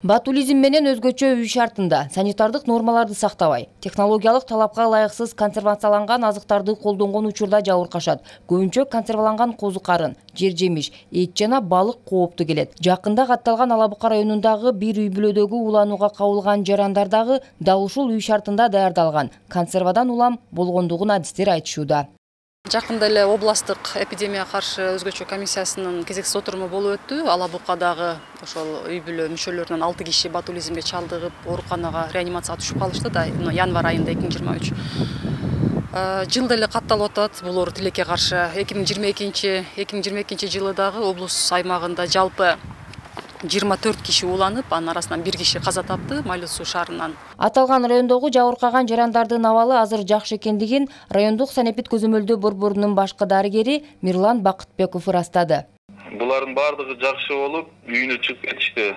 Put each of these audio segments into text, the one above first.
Ботулизм менен өзгөчө үй шартында санитардык нормаларды сактабай, технологиялык талапка ылайыксыз консервацияланган азыктарды колдонгон учурда жабыркашат. Көбүнчө консерваланган козу карын, жер жемиш, эт жана балык кооптуу келет. Жакында катталган Ала Бука районундагы бир үй бүлөдөгү уланууга кабылган жарандар дагы дал ушул үй шартында даярдалган консервадан улам болгондугун адистер айтышууда. Жакында эле областтык эпидемияга каршы өзгөчө комиссиясынын кезектеси отуруму болуп өттү. Ала Букадагы ошол үй бүлө мүчөлөрүнөн 6 киши ботулизмге чалдыгып, ооруканага реанимацияга түшүп калышты да, январь айында 2023. Жылда эле катталып атат бул оору тилекке каршы. 2022 жылы дагы облус аймагында жалпы 24 киши уланып, анын арасынан 1 киши каза тапты Майлуу суу шаарынан. Аталган райондогу жабыркаган жарандардын абалы азыр жакшы экендигин райондук санэпид көзөмөлдөө борборунун башкы дарыгери Мирлан Бакытбеков ырастады. Булардын баардыгы жакшы болуп, үйүнө чыгып кетишти.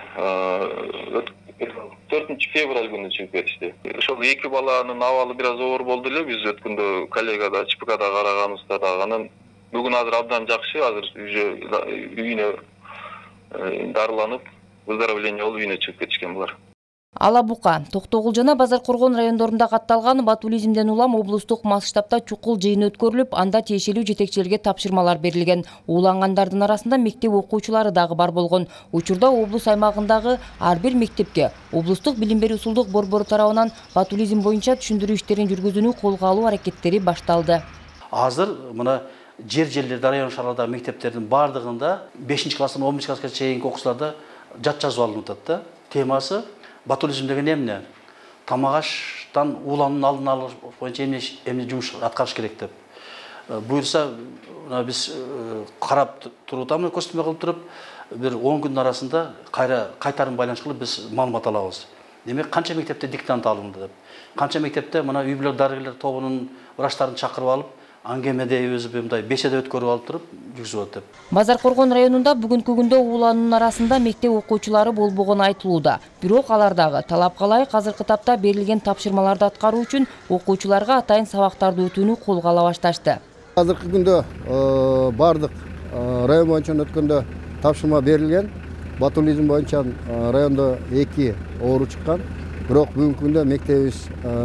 4 февраль күнү чыгып кетишти. Ошол эки баланын абалы бир аз оор болду эле. Биз өткөндө коллегада ЧПКда караганыбызда дагы анан бүгүн азыр абдан жакшы, азыр үйүнө дарыланып, выздоровление болуп үйүнө чыгып кетишкен булар. Ала Бука, Токтогул жана Базар Коргон райондорунда катталган ботулизмден улам облустук масштабта чукул жыйын өткөрүлүп, анда тиешелүү жетекчилерге тапшырмалар берилген. Уулангандардын арасында мектеп окуучулары дагы бар болгон. Учурда облус аймагындагы ар бир мектепке облустук билим берүү ушулдук борбору тарабынан ботулизм боюнча түшүндүрүү иштерин жүргүзүүнү колго алуу аракеттери башталды. Азыр мына жерлерде район шаарындагы мектептердин бардыгында 5-класстан 11-класска чейинки окуучуларда жат жазып алынып атат да. Темасы ботулизм деген эмне? Тамак аштан уулануунун алдын алуу боюнча эмне жумуш аткарыш керек деп. Буюрса биз карап туруудан көзөмөл кылып туруп, бир 10 күндүн арасында кайтарым байланыш кылып биз маалымат алабыз. Демек канча мектепте диктант алынды деп. Канча мектепте мына үй бүлө дарыгерлер тобунун врачтарын чакырып алып, аңгемеде өзү мындай беседа өткөрүп алып туруп жүргүзүп атат. Базар Коргон районунда бүгүнкү күндө уулануунун арасында мектеп окуучулары болбогону айтылууда. Бирок алар дагы талапка ылайык азыркы тапта берилген тапшырмаларды аткаруу үчүн окуучуларга атайын сабактарды өтүүнү колго ала башташты. Азыркы күндө бардык район боюнча өткөндө тапшырма берилген. Ботулизм боюнча райондо 2 оору чыккан. Бирок бүгүнкү күндө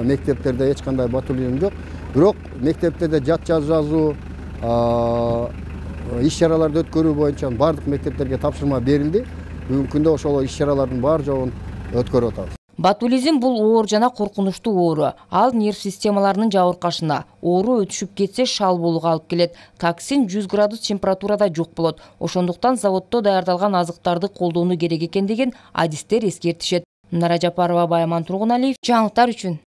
мектептерде эч кандай ботулизм жок. Бирок мектептерде жат жазуу, иш-чараларды өткөрүү боюнча бардык мектептерге тапшырма берилди. Бүгүнкү күндө ошол иш-чаралардын бар жогун өткөрүп атабыз. Ботулизм бул оор жана коркунучтуу оору. Ал нерв системаларынын жабыркашына, оору өтүшүп кетсе шал болууга алып келет. Токсин 100 градус температурада жок болот. Ошондуктан заводдо даярдалган азыктарды колдонуу керек экендигин адистер эскертишет. Нара Жапарова, Байман Тургуналиев, жаңылыктар үчүн.